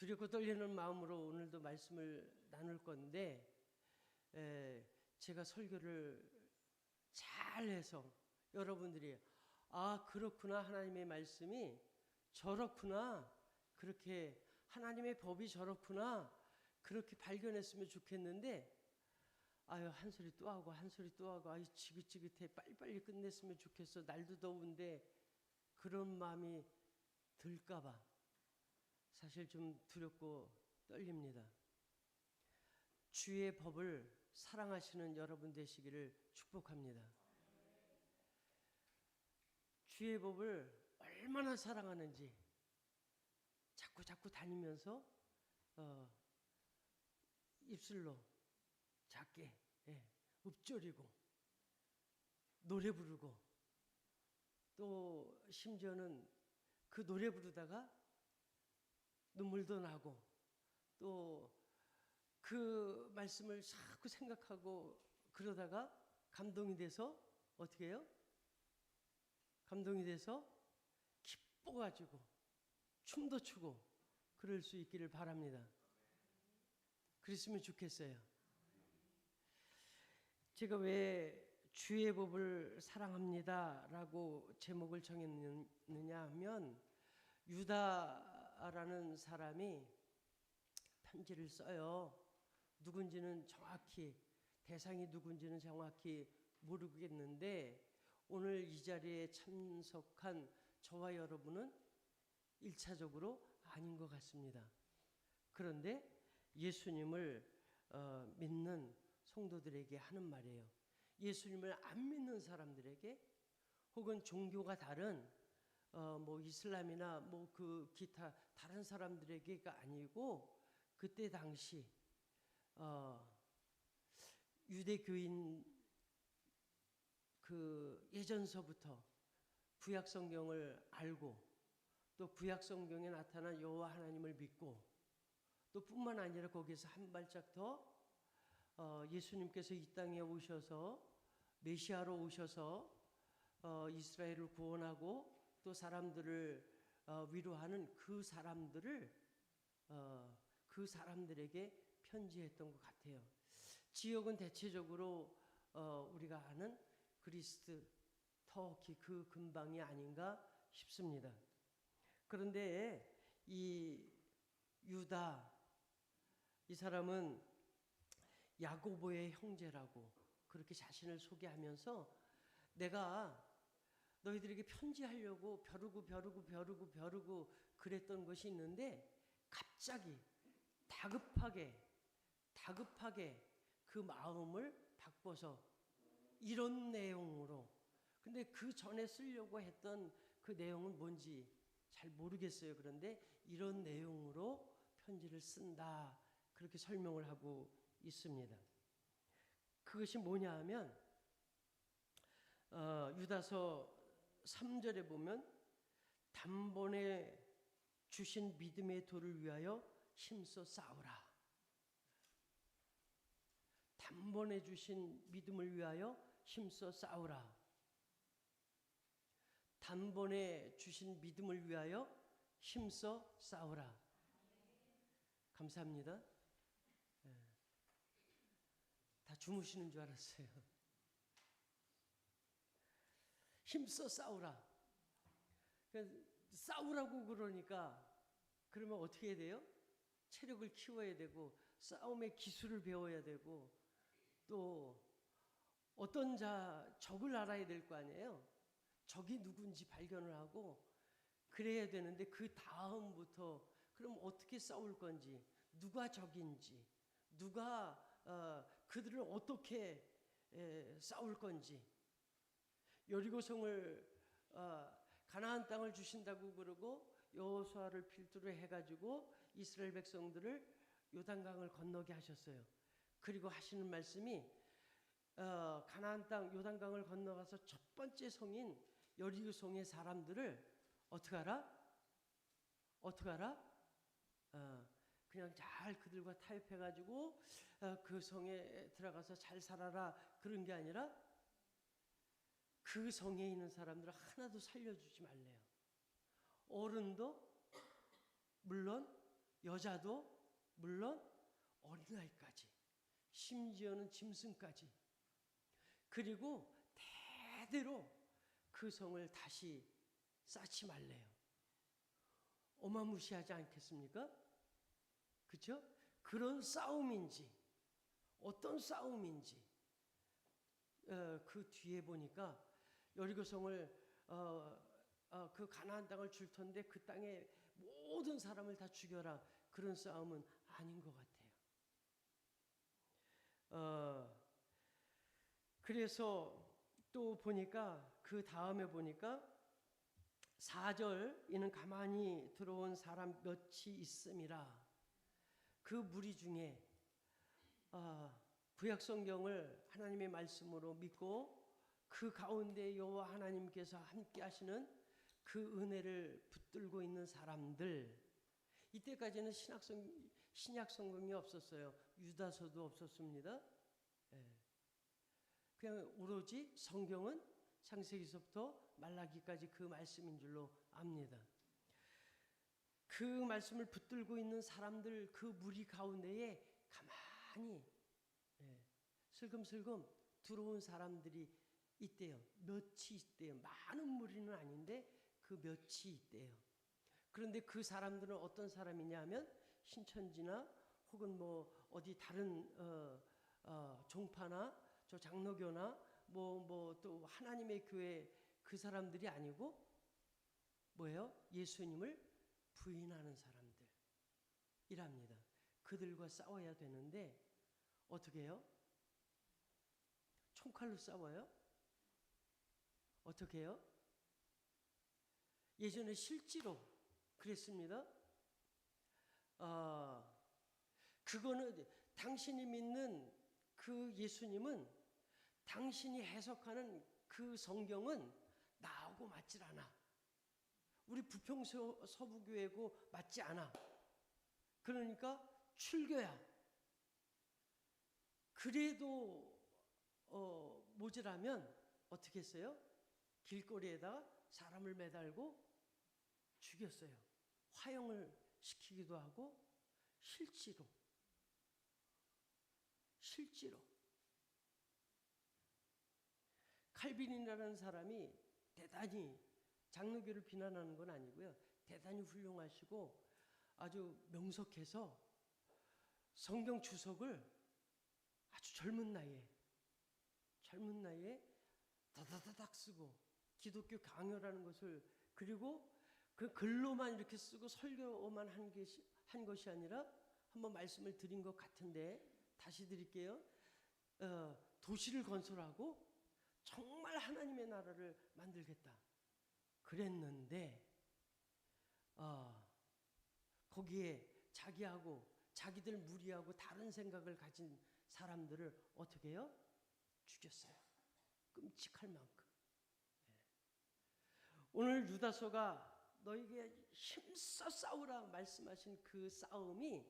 두렵고 떨리는 마음으로 오늘도 말씀을 나눌 건데, 제가 설교를 잘해서 여러분들이 그렇구나, 하나님의 말씀이 저렇구나, 그렇게 하나님의 법이 저렇구나, 그렇게 발견했으면 좋겠는데, 한 소리 또 하고 한 소리 또 하고 지긋지긋해, 빨리빨리 끝냈으면 좋겠어, 날도 더운데, 그런 마음이 들까봐 사실 좀 두렵고 떨립니다. 주의 법을 사랑하시는 여러분 되시기를 축복합니다. 주의 법을 얼마나 사랑하는지 자꾸 다니면서 입술로 작게 읊조리고 노래 부르고, 또 심지어는 그 노래 부르다가 눈물도 나고, 또 그 말씀을 자꾸 생각하고 그러다가 감동이 돼서 어떻게 해요? 감동이 돼서 기뻐가지고 춤도 추고 그럴 수 있기를 바랍니다. 그랬으면 좋겠어요. 제가 왜 주의 법을 사랑합니다 라고 제목을 정했느냐 하면, 유다라는 사람이 편지를 써요. 누군지는 정확히, 대상이 누군지는 정확히 모르겠는데, 오늘 이 자리에 참석한 저와 여러분은 1차적으로 아닌 것 같습니다. 그런데 예수님을 믿는 성도들에게 하는 말이에요. 예수님을 안 믿는 사람들에게, 혹은 종교가 다른 이슬람이나 그 기타 다른 사람들에게가 아니고, 그때 당시 유대교인 그 예전서부터 구약 성경을 알고, 또 구약 성경에 나타난 여호와 하나님을 믿고, 또 뿐만 아니라 거기서 한 발짝 더 예수님께서 이 땅에 오셔서 메시아로 오셔서 이스라엘을 구원하고 또 사람들을 위로하는 그 사람들에게 편지했던 것 같아요. 지역은 대체적으로 우리가 아는 그리스, 터키 그 근방이 아닌가 싶습니다. 그런데 이 유다, 이 사람은 야고보의 형제라고 그렇게 자신을 소개하면서, 내가 너희들에게 편지하려고 벼르고 그랬던 것이 있는데, 갑자기 다급하게 그 마음을 바꿔서 이런 내용으로, 근데 그 전에 쓰려고 했던 그 내용은 뭔지 잘 모르겠어요. 그런데 이런 내용으로 편지를 쓴다, 그렇게 설명을 하고 있습니다. 그것이 뭐냐 하면, 유다서 3절에 보면, 단번에 주신 믿음의 도를 위하여 힘써 싸우라. 단번에 주신 믿음을 위하여 힘써 싸우라. 단번에 주신 믿음을 위하여 힘써 싸우라. 감사합니다. 다 주무시는 줄 알았어요. 힘써 싸우라. 싸우라고 그러니까, 그러면 어떻게 해야 돼요? 체력을 키워야 되고, 싸움의 기술을 배워야 되고, 또 어떤 적을 알아야 될 거 아니에요. 적이 누군지 발견을 하고 그래야 되는데, 그 다음부터 그럼 어떻게 싸울 건지, 누가 적인지, 누가 그들을 어떻게 싸울 건지, 여리고성을 가나안 땅을 주신다고 그러고 여호수아를 필두로 해가지고 이스라엘 백성들을 요단강을 건너게 하셨어요. 그리고 하시는 말씀이 가나안 땅 요단강을 건너가서 첫 번째 성인 여리고성의 사람들을 어떻게 하라? 그냥 잘 그들과 타협해가지고 그 성에 들어가서 잘 살아라, 그런 게 아니라 그 성에 있는 사람들을 하나도 살려주지 말래요. 어른도 물론 여자도 물론 어린아이까지, 심지어는 짐승까지, 그리고 대대로 그 성을 다시 쌓지 말래요. 어마무시하지 않겠습니까? 그렇죠? 그런 싸움인지 어떤 싸움인지 그 뒤에 보니까 여리고성을 그 가나안 땅을 줄 텐데 그 땅에 모든 사람을 다 죽여라, 그런 싸움은 아닌 것 같아요. 그래서 또 보니까 그 다음에 보니까 4절, 이는 가만히 들어온 사람 몇이 있음이라. 그 무리 중에 구약 성경을 하나님의 말씀으로 믿고 그 가운데 여호와 하나님께서 함께 하시는 그 은혜를 붙들고 있는 사람들, 이때까지는 신약 성경이 없었어요. 유다서도 없었습니다. 그냥 오로지 성경은 창세기서부터 말라기까지 그 말씀인 줄로 압니다. 그 말씀을 붙들고 있는 사람들, 그 무리 가운데에 가만히 슬금슬금 들어온 사람들이 있대요. 몇이 있대요. 많은 무리는 아닌데 그 몇이 있대요. 그런데 그 사람들은 어떤 사람이냐 하면 신천지나 혹은 뭐 어디 다른 종파나 저 장로교나 뭐 또 하나님의 교회 그 사람들이 아니고 뭐예요? 예수님을 부인하는 사람들이랍니다. 그들과 싸워야 되는데 어떻게 해요? 총칼로 싸워요? 어떻게 해요? 예전에 실제로 그랬습니다. 그거는 당신이 믿는 그 예수님은, 당신이 해석하는 그 성경은 나하고 맞질 않아. 우리 부평서부교회고 맞지 않아. 그러니까 출교야. 그래도 모자라면 어떻게 했어요? 길거리에다가 사람을 매달고 죽였어요. 화형을 시키기도 하고 실제로 칼빈이라는 사람이 대단히, 장로교를 비난하는 건 아니고요, 대단히 훌륭하시고 아주 명석해서 성경 주석을 아주 젊은 나이에 다다다닥 쓰고 기독교 강요라는 것을, 그리고 그 글로만 이렇게 쓰고 설교만 한 것이 아니라, 한번 말씀을 드린 것 같은데 다시 드릴게요. 도시를 건설하고 정말 하나님의 나라를 만들겠다 그랬는데 거기에 자기하고 자기들 무리하고 다른 생각을 가진 사람들을 어떻게 해요? 죽였어요. 끔찍할 만큼. 오늘 유다서가 너에게 힘써 싸우라 말씀하신 그 싸움이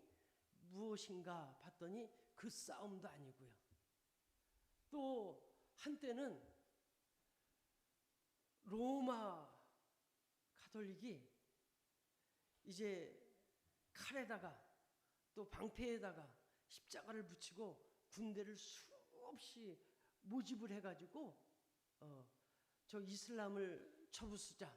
무엇인가 봤더니 그 싸움도 아니고요. 또 한때는 로마 가톨릭이 이제 칼에다가 또 방패에다가 십자가를 붙이고 군대를 수없이 모집을 해가지고 저 이슬람을 쳐부수자,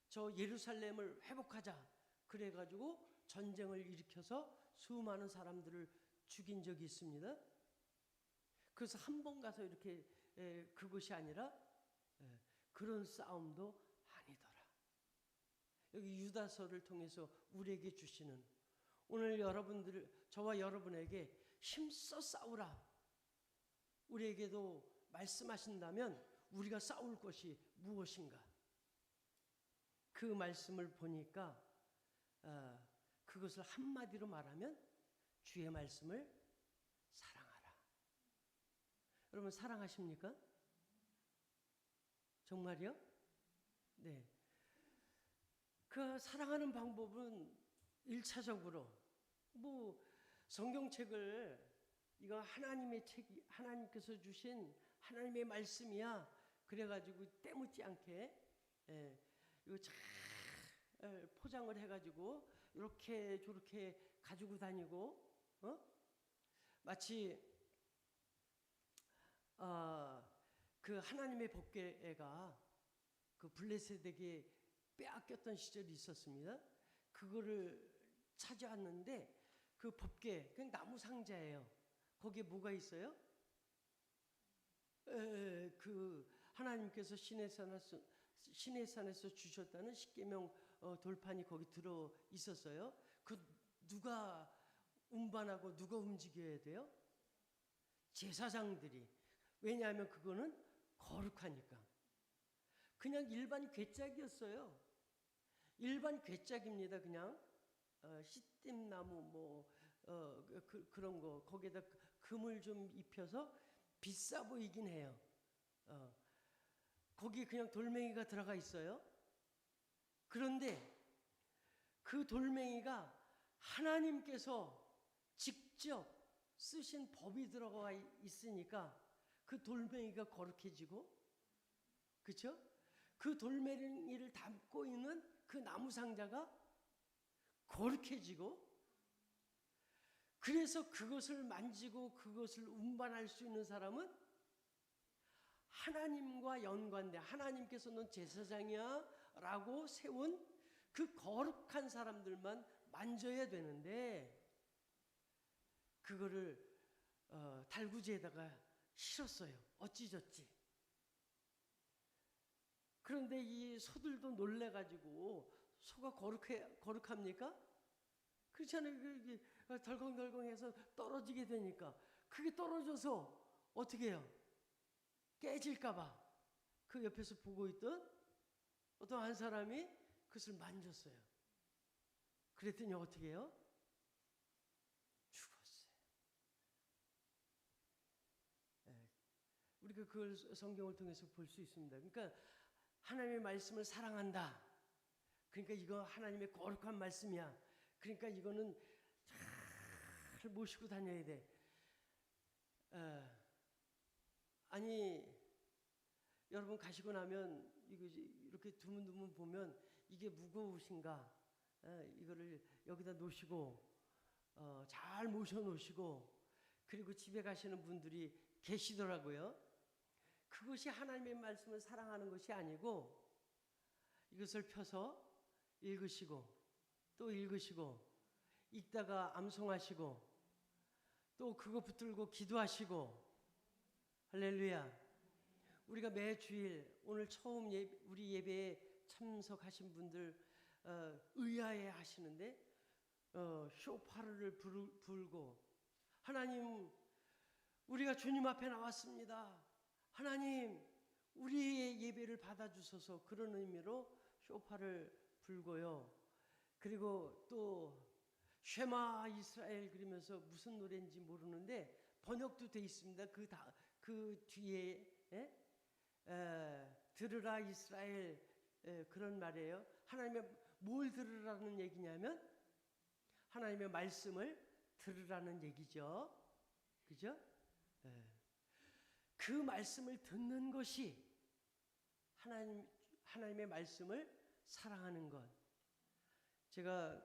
저 예루살렘을 회복하자 그래가지고 전쟁을 일으켜서 수많은 사람들을 죽인 적이 있습니다. 그래서 한 번 가서 이렇게 그것이 아니라 그런 싸움도 아니더라. 여기 유다서를 통해서 우리에게 주시는, 오늘 저와 여러분에게 힘써 싸우라 우리에게도 말씀하신다면 우리가 싸울 것이 무엇인가? 그 말씀을 보니까 그것을 한마디로 말하면 주의 말씀을 사랑하라. 여러분 사랑하십니까? 정말요? 네. 그 사랑하는 방법은 1차적으로 뭐 성경책을, 이거 하나님의 책이, 하나님께서 주신 하나님의 말씀이야 그래가지고 때묻지 않게 이거 잘 포장을 해가지고 이렇게 저렇게 가지고 다니고 마치 그 하나님의 법궤가 그 블레셋에게 빼앗겼던 시절이 있었습니다. 그거를 찾아왔는데 그 법궤 그냥 나무 상자예요. 거기에 뭐가 있어요? 그 하나님께서 신의 산에서 주셨다는 십계명 돌판이 거기 들어 있었어요. 그 누가 운반하고 누가 움직여야 돼요? 제사장들이. 왜냐하면 그거는 거룩하니까. 그냥 일반 괴짝이었어요. 일반 괴짝입니다. 그냥 시띠나무 그런 거 거기에다 금을 좀 입혀서 비싸 보이긴 해요. 거기 그냥 돌멩이가 들어가 있어요. 그런데 그 돌멩이가 하나님께서 직접 쓰신 법이 들어가 있으니까 그 돌멩이가 거룩해지고, 그렇죠? 그 돌멩이를 담고 있는 그 나무 상자가 거룩해지고, 그래서 그것을 만지고 그것을 운반할 수 있는 사람은 하나님과 연관돼, 하나님께서 넌 제사장이야 라고 세운 그 거룩한 사람들만 만져야 되는데, 그거를 달구지에다가 실었어요. 어찌저찌. 그런데 이 소들도 놀래가지고, 소가 거룩합니까? 그렇잖아요. 덜컹덜컹해서 떨어지게 되니까, 그게 떨어져서 어떻게 해요? 깨질까봐 그 옆에서 보고 있던 어떤 한 사람이 그것을 만졌어요. 그랬더니 어떻게 해요? 죽었어요. 우리가 그걸 성경을 통해서 볼 수 있습니다. 그러니까 하나님의 말씀을 사랑한다. 그러니까 이거 하나님의 거룩한 말씀이야. 그러니까 이거는 잘 모시고 다녀야 돼. 아니, 여러분 가시고 나면 이거 이렇게 드문드문 보면 이게 무거우신가? 이거를 여기다 놓으시고 잘 모셔 놓으시고, 그리고 집에 가시는 분들이 계시더라고요. 그것이 하나님의 말씀을 사랑하는 것이 아니고, 이것을 펴서 읽으시고 또 읽으시고, 읽다가 암송하시고, 또 그거 붙들고 기도하시고. 할렐루야. 우리가 매 주일 오늘 처음 우리 예배에 참석하신 분들 의아해 하시는데 쇼파르를 불고, 하나님 우리가 주님 앞에 나왔습니다. 하나님 우리의 예배를 받아주소서, 그런 의미로 쇼파를 불고요. 그리고 또 쉐마 이스라엘 그러면서 무슨 노래인지 모르는데 번역도 돼 있습니다. 그 뒤에 들으라 이스라엘, 그런 말이에요. 하나님의 뭘 들으라는 얘기냐면 하나님의 말씀을 들으라는 얘기죠. 그죠? 그 말씀을 듣는 것이 하나님의 말씀을 사랑하는 것. 제가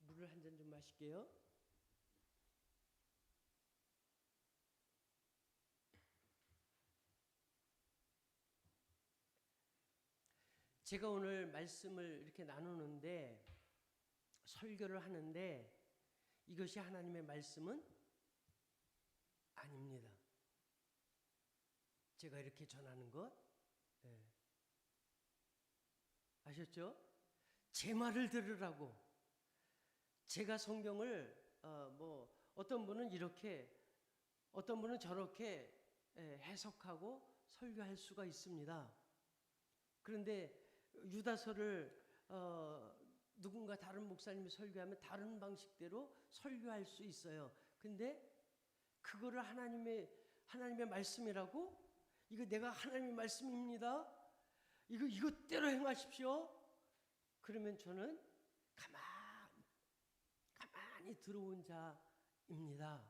물을 한 잔 좀 마실게요. 제가 오늘 말씀을 이렇게 나누는데, 설교를 하는데, 이것이 하나님의 말씀은 아닙니다. 제가 이렇게 전하는 것, 아셨죠? 제 말을 들으라고. 제가 성경을 어떤 분은 이렇게, 어떤 분은 저렇게 해석하고 설교할 수가 있습니다. 그런데 유다서를 누군가 다른 목사님이 설교하면 다른 방식대로 설교할 수 있어요. 근데 그거를 하나님의 말씀이라고? 이거 내가 하나님의 말씀입니다. 이것대로 행하십시오. 그러면 저는 가만히 들어온 자입니다.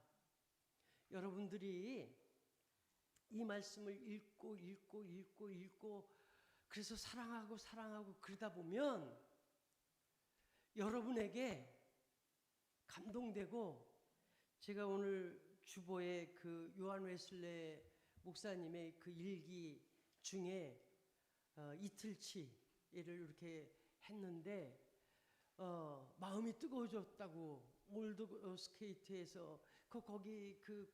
여러분들이 이 말씀을 읽고 그래서 사랑하고 그러다 보면 여러분에게 감동되고, 제가 오늘 주보에 그 요한 웨슬레 목사님의 그 일기 중에 이틀치를 이렇게 했는데 마음이 뜨거워졌다고. 몰드 스케이트에서 거기 그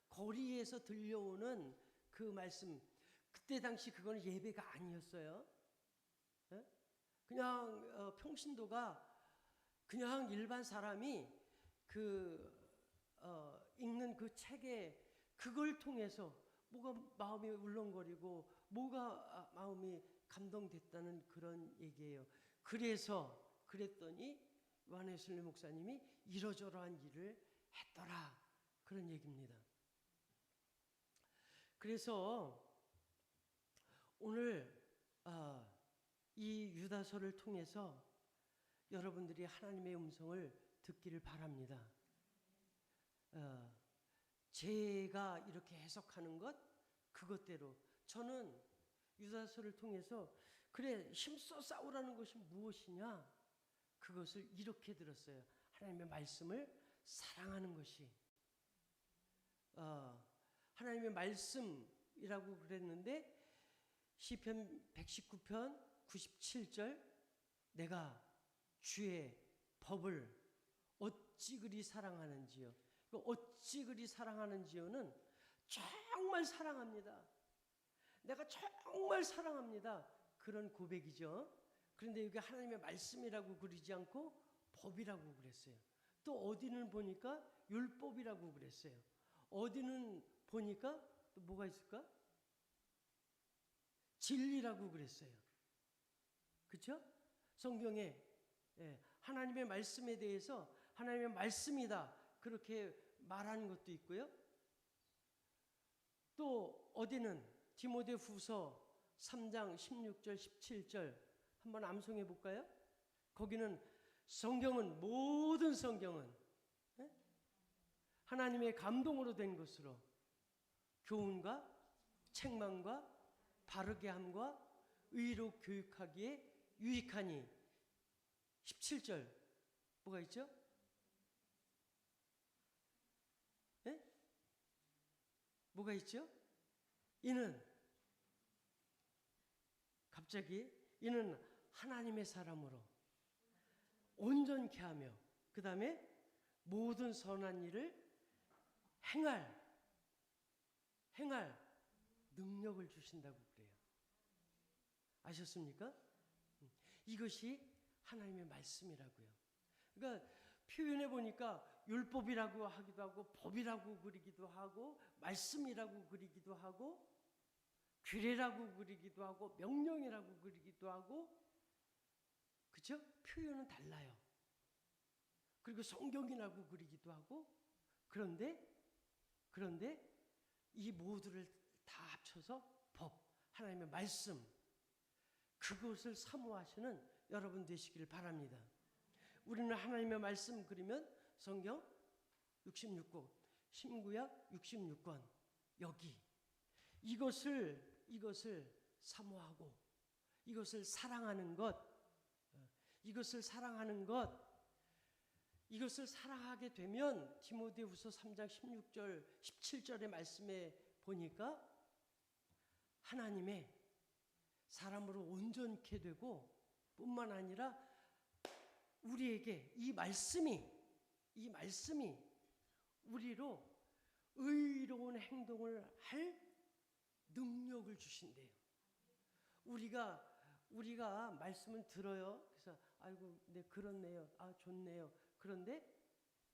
거리에서 들려오는 그 말씀, 그때 당시 그건 예배가 아니었어요. 예? 그냥 평신도가 그냥 일반 사람이 읽는 그 책에 그걸 통해서 뭐가 마음이 울렁거리고 뭐가 마음이 감동됐다는 그런 얘기예요. 그랬더니 요한 웨슬리 목사님이 이러저러한 일을 했더라, 그런 얘기입니다. 그래서 오늘 이 유다서를 통해서 여러분들이 하나님의 음성을 듣기를 바랍니다. 제가 이렇게 해석하는 것, 그것대로 저는 유다서를 통해서 그래, 힘써 싸우라는 것이 무엇이냐, 그것을 이렇게 들었어요. 하나님의 말씀을 사랑하는 것이. 하나님의 말씀이라고 그랬는데 시편 119편 97절, 내가 주의 법을 어찌 그리 사랑하는지요. 어찌 그리 사랑하는지요는 정말 사랑합니다. 내가 정말 사랑합니다, 그런 고백이죠. 그런데 여기 하나님의 말씀이라고 그러지 않고 법이라고 그랬어요. 또 어디는 보니까 율법이라고 그랬어요. 어디는 보니까 또 뭐가 있을까? 진리라고 그랬어요. 그렇죠? 성경에 하나님의 말씀에 대해서 하나님의 말씀이다, 그렇게 말하는 것도 있고요. 또 어디는 디모데후서 3장 16절 17절 한번 암송해 볼까요? 거기는 모든 성경은 하나님의 감동으로 된 것으로 교훈과 책망과 바르게 함과 의로 교육하기에 유익하니. 17절 뭐가 있죠? 뭐가 있죠? 이는 하나님의 사람으로 온전케 하며 그 다음에 모든 선한 일을 행할 능력을 주신다고 그래요. 아셨습니까? 이것이 하나님의 말씀이라고요. 그러니까 표현해 보니까 율법이라고 하기도 하고 법이라고 그리기도 하고 말씀이라고 그리기도 하고 규례라고 그리기도 하고 명령이라고 그리기도 하고, 그렇죠? 표현은 달라요. 그리고 성경이라고 그리기도 하고. 그런데 이 모두를 다 합쳐서 법, 하나님의 말씀, 그것을 사모하시는 여러분 되시기를 바랍니다. 우리는 하나님의 말씀 그리면 성경 66권, 신구약 66권, 여기 이것을 사모하고 이것을 사랑하는 것, 이것을 사랑하게 되면 디모데후서 3장 16절 17절의 말씀에 보니까 하나님의 사람으로 온전케 되고 뿐만 아니라 우리에게 이 말씀이 우리로 의로운 행동을 할 능력을 주신대요. 우리가 말씀을 들어요. 그래서 아이고, 네, 그렇네요. 아, 좋네요. 그런데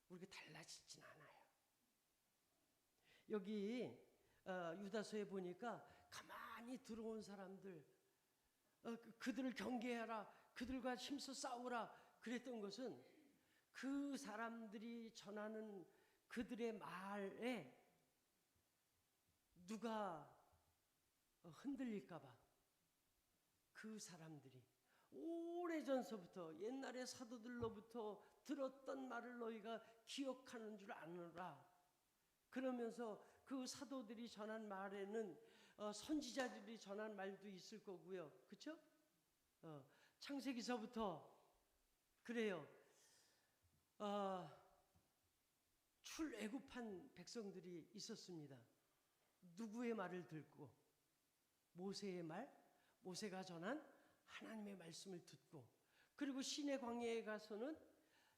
우리가 달라지진 않아요. 여기 유다서에 보니까 가만히 들어온 사람들, 그들을 경계하라, 그들과 힘써 싸우라 그랬던 것은 그 사람들이 전하는 그들의 말에 누가 흔들릴까 봐 그 사람들이 오래전서부터 옛날의 사도들로부터 들었던 말을 너희가 기억하는 줄 아노라. 그러면서 그 사도들이 전한 말에는 선지자들이 전한 말도 있을 거고요. 그렇죠? 창세기서부터 그래요. 출애굽한 백성들이 있었습니다. 누구의 말을 듣고? 모세의 말, 모세가 전한 하나님의 말씀을 듣고, 그리고 시내 광야에 가서는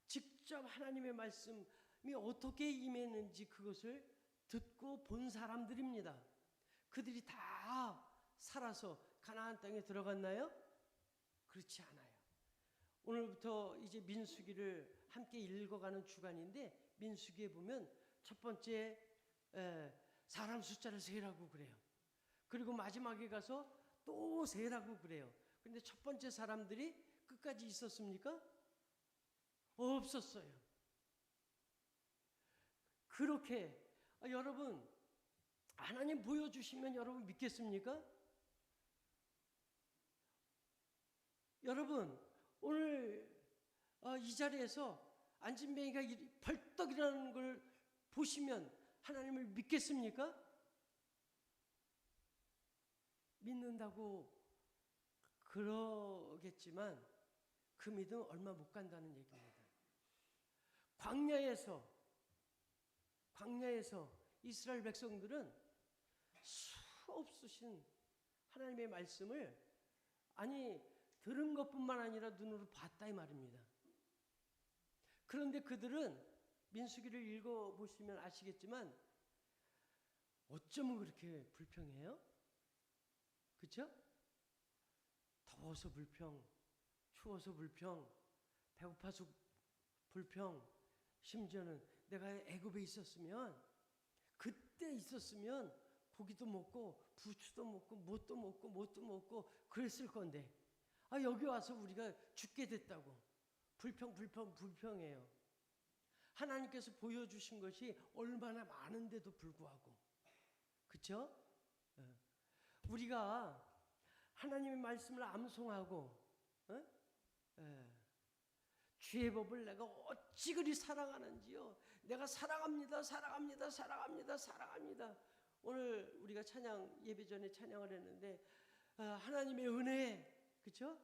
직접 하나님의 말씀이 어떻게 임했는지 그것을 듣고 본 사람들입니다. 그들이 다 살아서 가나안 땅에 들어갔나요? 그렇지 않아요. 오늘부터 이제 민수기를 함께 읽어가는 주간인데, 민수기에 보면 첫 번째 사람 숫자를 세라고 그래요. 그리고 마지막에 가서 또 세라고 그래요. 그런데 첫 번째 사람들이 끝까지 있었습니까? 없었어요. 그렇게 여러분, 하나님 보여주시면 여러분 믿겠습니까? 여러분, 오늘 이 자리에서 안진뱅이가 벌떡 일어나는 걸 보시면 하나님을 믿겠습니까? 믿는다고 그러겠지만 그 믿음 얼마 못 간다는 얘기입니다. 광야에서 이스라엘 백성들은 수없으신 하나님의 말씀을 들은 것뿐만 아니라 눈으로 봤다 이 말입니다. 그런데 그들은 민수기를 읽어보시면 아시겠지만 어쩌면 그렇게 불평해요? 그렇죠? 더워서 불평, 추워서 불평, 배고파서 불평, 심지어는 내가 애굽에 있었으면, 그때 있었으면 고기도 먹고 부추도 먹고 뭣도 먹고 그랬을 건데 여기 와서 우리가 죽게 됐다고 불평해요. 하나님께서 보여주신 것이 얼마나 많은데도 불구하고, 그렇죠? 우리가 하나님의 말씀을 암송하고 주의 법을 내가 어찌 그리 사랑하는지요. 내가 사랑합니다. 오늘 우리가 찬양 예배 전에 찬양을 했는데 하나님의 은혜, 그렇죠?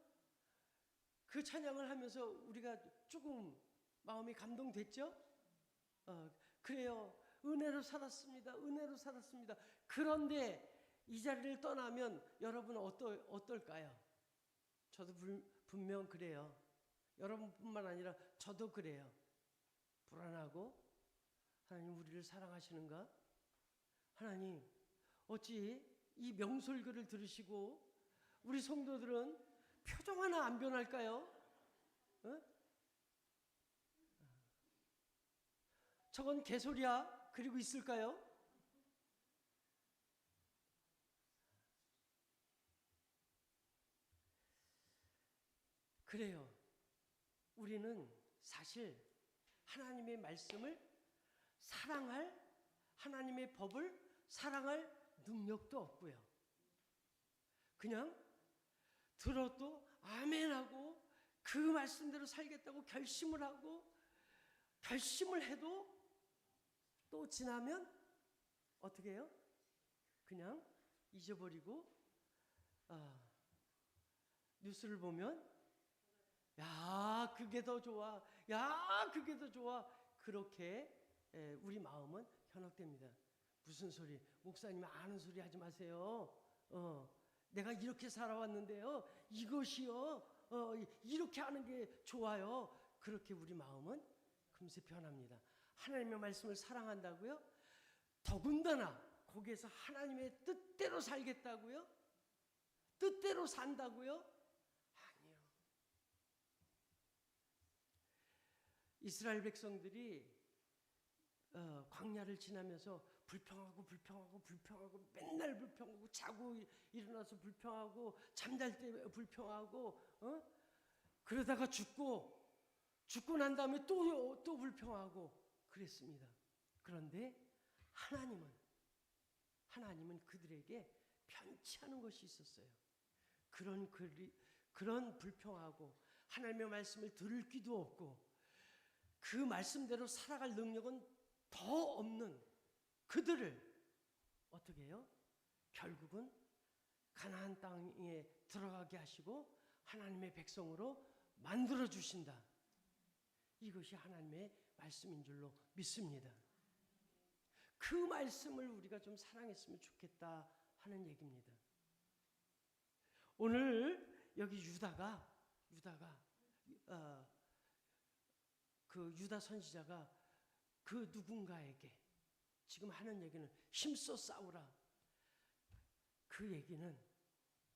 그 찬양을 하면서 우리가 조금 마음이 감동됐죠? 그래요. 은혜로 살았습니다. 그런데 이 자리를 떠나면 여러분 어떨까요? 저도 분명 그래요. 여러분뿐만 아니라 저도 그래요. 불안하고, 하나님 우리를 사랑하시는가? 하나님 어찌 이 명설교를 들으시고 우리 성도들은 표정 하나 안 변할까요? 저건 개소리야 그리고 있을까요? 그래요. 우리는 사실 하나님의 말씀을 사랑할, 하나님의 법을 사랑할 능력도 없고요. 그냥 들어도 아멘하고 그 말씀대로 살겠다고 결심을 하고, 결심을 해도 또 지나면 어떻게 해요? 그냥 잊어버리고 뉴스를 보면 야 그게 더 좋아, 그렇게 우리 마음은 현혹됩니다. 무슨 소리, 목사님 아는 소리 하지 마세요. 내가 이렇게 살아왔는데요, 이것이요 이렇게 하는 게 좋아요. 그렇게 우리 마음은 금세 변합니다. 하나님의 말씀을 사랑한다고요? 더군다나 거기에서 하나님의 뜻대로 살겠다고요? 뜻대로 산다고요? 아니요. 이스라엘 백성들이 광야를 지나면서 불평하고 맨날 불평하고, 자고 일어나서 불평하고, 잠잘 때 불평하고, 그러다가 죽고 난 다음에 또 불평하고 그랬습니다. 그런데 하나님은 그들에게 편치 않은 것이 있었어요. 그런 불평하고 하나님의 말씀을 들을 귀도 없고 그 말씀대로 살아갈 능력은 더 없는 그들을 어떻게 해요? 결국은 가나안 땅에 들어가게 하시고 하나님의 백성으로 만들어 주신다. 이것이 하나님의 말씀인 줄로 믿습니다. 그 말씀을 우리가 좀 사랑했으면 좋겠다 하는 얘기입니다. 오늘 여기 유다가 그 유다 선지자가 그 누군가에게 지금 하는 얘기는 힘써 싸우라. 그 얘기는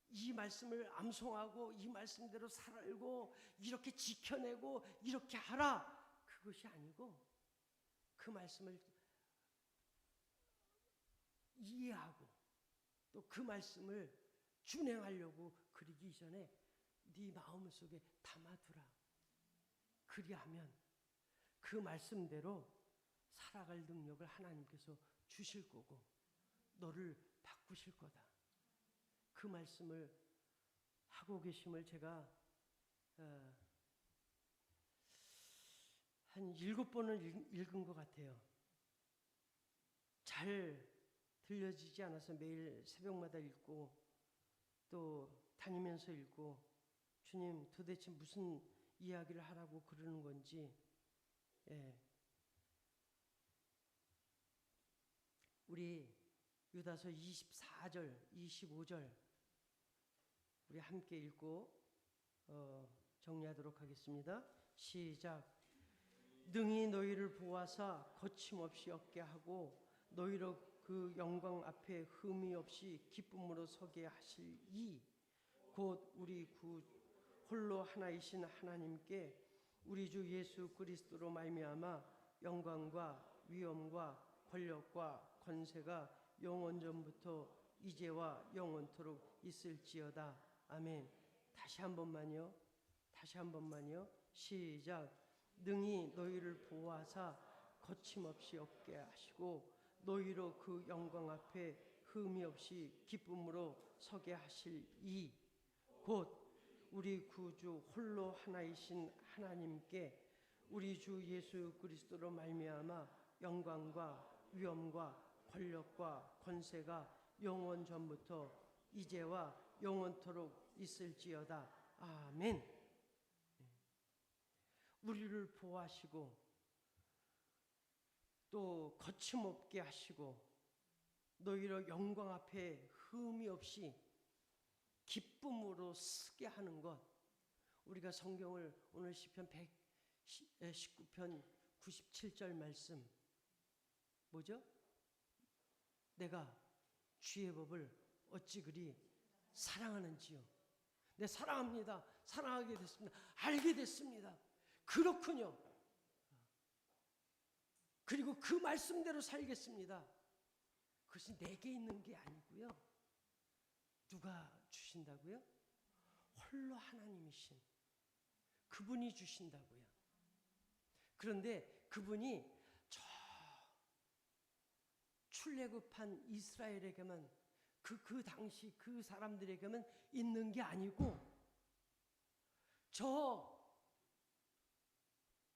이 말씀을 암송하고 이 말씀대로 살고 이렇게 지켜내고 이렇게 하라. 그것이 아니고 그 말씀을 이해하고 또 그 말씀을 준행하려고 그러기 전에 네 마음속에 담아두라. 그리하면 그 말씀대로 살아갈 능력을 하나님께서 주실 거고 너를 바꾸실 거다. 그 말씀을 하고 계심을 제가 한 7번을 읽은 것 같아요. 잘 들려지지 않아서 매일 새벽마다 읽고 또 다니면서 읽고 주님 도대체 무슨 이야기를 하라고 그러는 건지 우리 유다서 24절, 25절 우리 함께 읽고 정리하도록 하겠습니다. 시작. 능히 너희를 보아사 거침없이 얻게 하고 너희로 그 영광 앞에 흠이 없이 기쁨으로 서게 하실 이 곧 우리 구 홀로 하나이신 하나님께 우리 주 예수 그리스도로 말미암아 영광과 위엄과 권력과 권세가 영원전부터 이제와 영원토록 있을지어다. 아멘. 다시 한 번만요. 시작. 능히 너희를 보호하사 거침없이 얻게 하시고 너희로 그 영광 앞에 흠이 없이 기쁨으로 서게 하실 이 곧 우리 구주 홀로 하나이신 하나님께 우리 주 예수 그리스도로 말미암아 영광과 위엄과 권력과 권세가 영원 전부터 이제와 영원토록 있을지어다. 아멘. 우리를 보호하시고 또 거침없게 하시고 너희로 영광 앞에 흠이 없이 기쁨으로 쓰게 하는 것. 우리가 성경을 오늘 시편 119편 97절 말씀 뭐죠? 내가 주의 법을 어찌 그리 사랑하는지요. 네, 사랑합니다. 사랑하게 됐습니다. 알게 됐습니다. 그렇군요. 그리고 그 말씀대로 살겠습니다. 그것이 내게 있는 게 아니고요. 누가 주신다고요? 홀로 하나님이신 그분이 주신다고요. 그런데 그분이 저 출애굽한 이스라엘에게만 그 당시 그 사람들에게만 있는 게 아니고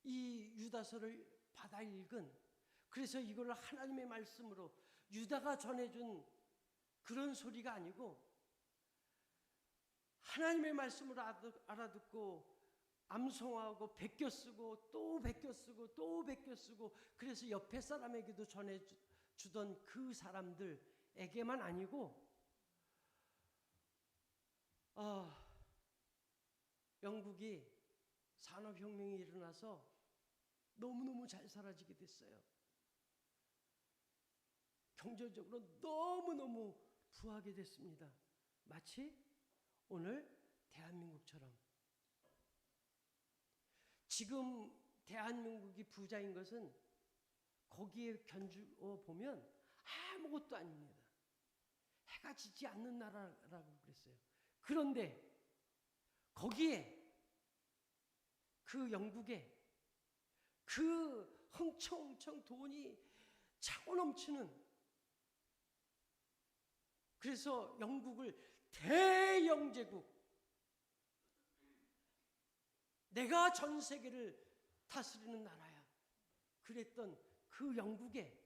이 유다서를 받아 읽은 그래서 이걸 하나님의 말씀으로 유다가 전해준 그런 소리가 아니고 하나님의 말씀으로 알아듣고 암송하고 베껴 쓰고 또 베껴 쓰고 또 베껴 쓰고 그래서 옆에 사람에게도 전해주던 그 사람들에게만 아니고 영국이 산업혁명이 일어나서 너무너무 잘 살아지게 됐어요. 경제적으로 너무너무 부하게 됐습니다. 마치 오늘 대한민국처럼. 지금 대한민국이 부자인 것은 거기에 견주어 보면 아무것도 아닙니다. 해가 지지 않는 나라라고 그랬어요. 그런데 거기에 그 영국에 그 흥청흥청 돈이 차고 넘치는 그래서 영국을 대영제국 내가 전 세계를 다스리는 나라야 그랬던 그 영국에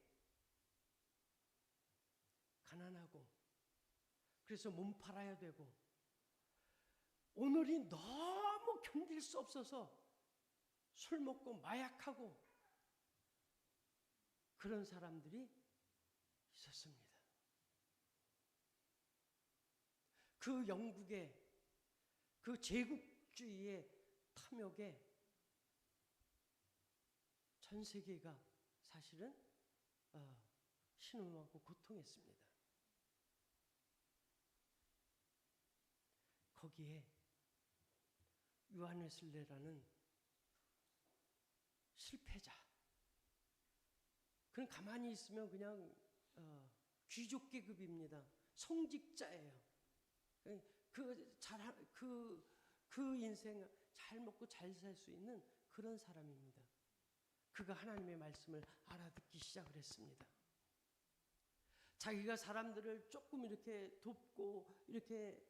가난하고 그래서 몸 팔아야 되고, 오늘이 너무 견딜 수 없어서 술 먹고 마약하고 그런 사람들이 있었습니다. 그 영국의 그 제국주의의 탐욕에 전 세계가 사실은 신음하고 고통했습니다. 거기에 요한 웨슬레라는 실패자, 그는 가만히 있으면 그냥 귀족 계급입니다. 성직자예요. 그 인생 잘 먹고 잘 살 수 있는 그런 사람입니다. 그가 하나님의 말씀을 알아듣기 시작을 했습니다. 자기가 사람들을 조금 이렇게 돕고 이렇게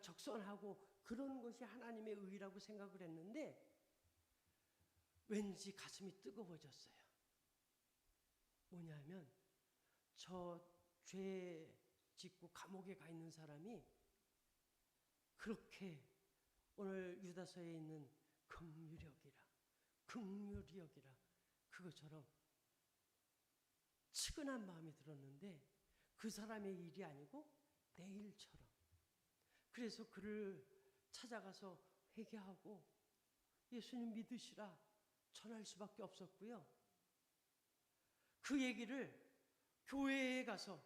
적선하고 그런 것이 하나님의 의라고 생각을 했는데 왠지 가슴이 뜨거워졌어요. 뭐냐면 저 죄 짓고 감옥에 가 있는 사람이 그렇게 오늘 유다서에 있는 긍휼이여기라 그것처럼 측은한 마음이 들었는데 그 사람의 일이 아니고 내 일처럼. 그래서 그를 찾아가서 회개하고 예수님 믿으시라 전할 수밖에 없었고요. 그 얘기를 교회에 가서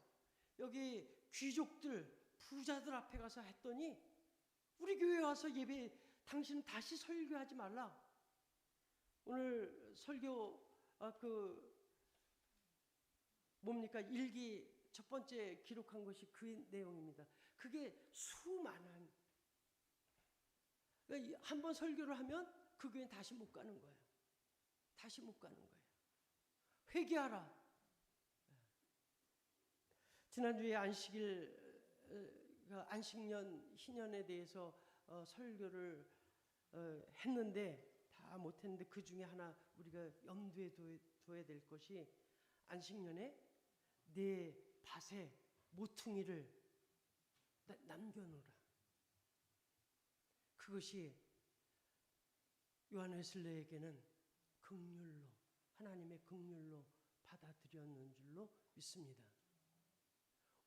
여기 귀족들, 부자들 앞에 가서 했더니 우리 교회에 와서 예배, 당신은 다시 설교하지 말라. 오늘 설교 일기 첫 번째 기록한 것이 그 내용입니다. 그게 수많은, 한 번 설교를 하면 그 교회는 다시 못 가는 거예요. 다시 못 가는 거예요. 회개하라. 지난주에 안식년 희년에 대해서 설교를 했는데 다 못했는데 그 중에 하나 우리가 염두에 둬야 될 것이 안식년에 내 밭에 모퉁이를 남겨놓으라. 그것이 요한 웨슬레에게는 긍휼로, 하나님의 긍휼로 받아들였는 줄로 믿습니다.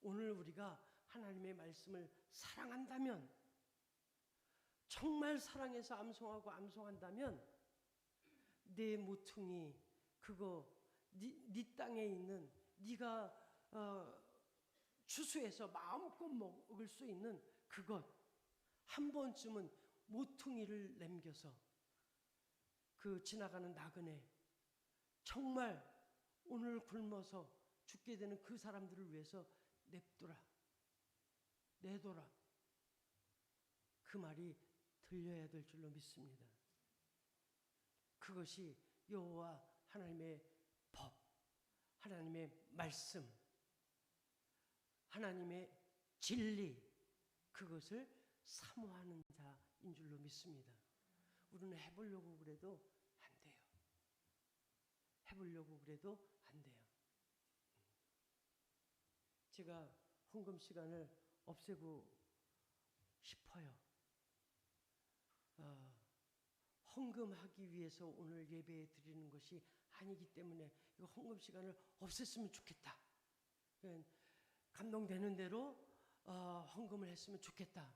오늘 우리가 하나님의 말씀을 사랑한다면, 정말 사랑해서 암송한다면 내 모퉁이 그거 네 땅에 있는 네가 추수해서 마음껏 먹을 수 있는 그것 한 번쯤은 모퉁이를 남겨서 그 지나가는 나그네, 정말 오늘 굶어서 죽게 되는 그 사람들을 위해서 내둬라. 그 말이 들려야 될 줄로 믿습니다. 그것이 여호와 하나님의 법, 하나님의 말씀, 하나님의 진리, 그것을 사모하는 자인 줄로 믿습니다. 우리는 해보려고 그래도 안 돼요. 해보려고 그래도 안 돼요. 제가 헌금 시간을 없애고 싶어요. 헌금하기 위해서 오늘 예배 드리는 것이 아니기 때문에 이 헌금 시간을 없앴으면 좋겠다. 감동되는 대로 헌금을 했으면 좋겠다.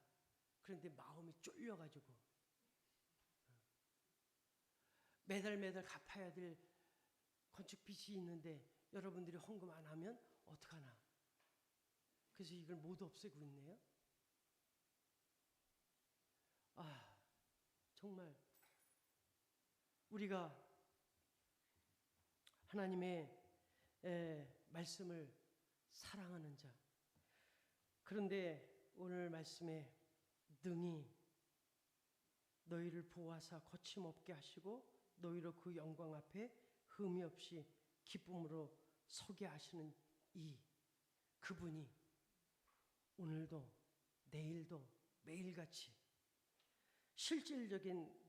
그런데 마음이 쫄려가지고 매달 갚아야 될 건축 빚이 있는데 여러분들이 헌금 안 하면 어떡하나. 그래서 이걸 모두 없애고 있네요. 정말 우리가 하나님의 말씀을 사랑하는 자, 그런데 오늘 말씀에 능히 너희를 보호하사 거침없게 하시고 너희로 그 영광 앞에 흠이 없이 기쁨으로 서게 하시는 그분이 오늘도 내일도 매일같이 실질적인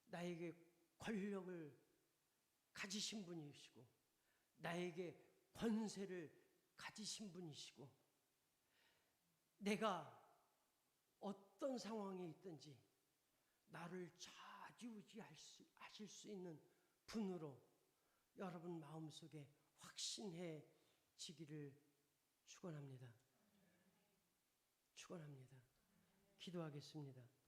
나에게 권력을 가지신 분이시고 나에게 권세를 가지신 분이시고 내가 어떤 상황에 있든지 나를 하실 수 있는 분으로 여러분 마음속에 확신해지기를 축원합니다. 축원합니다. 기도하겠습니다.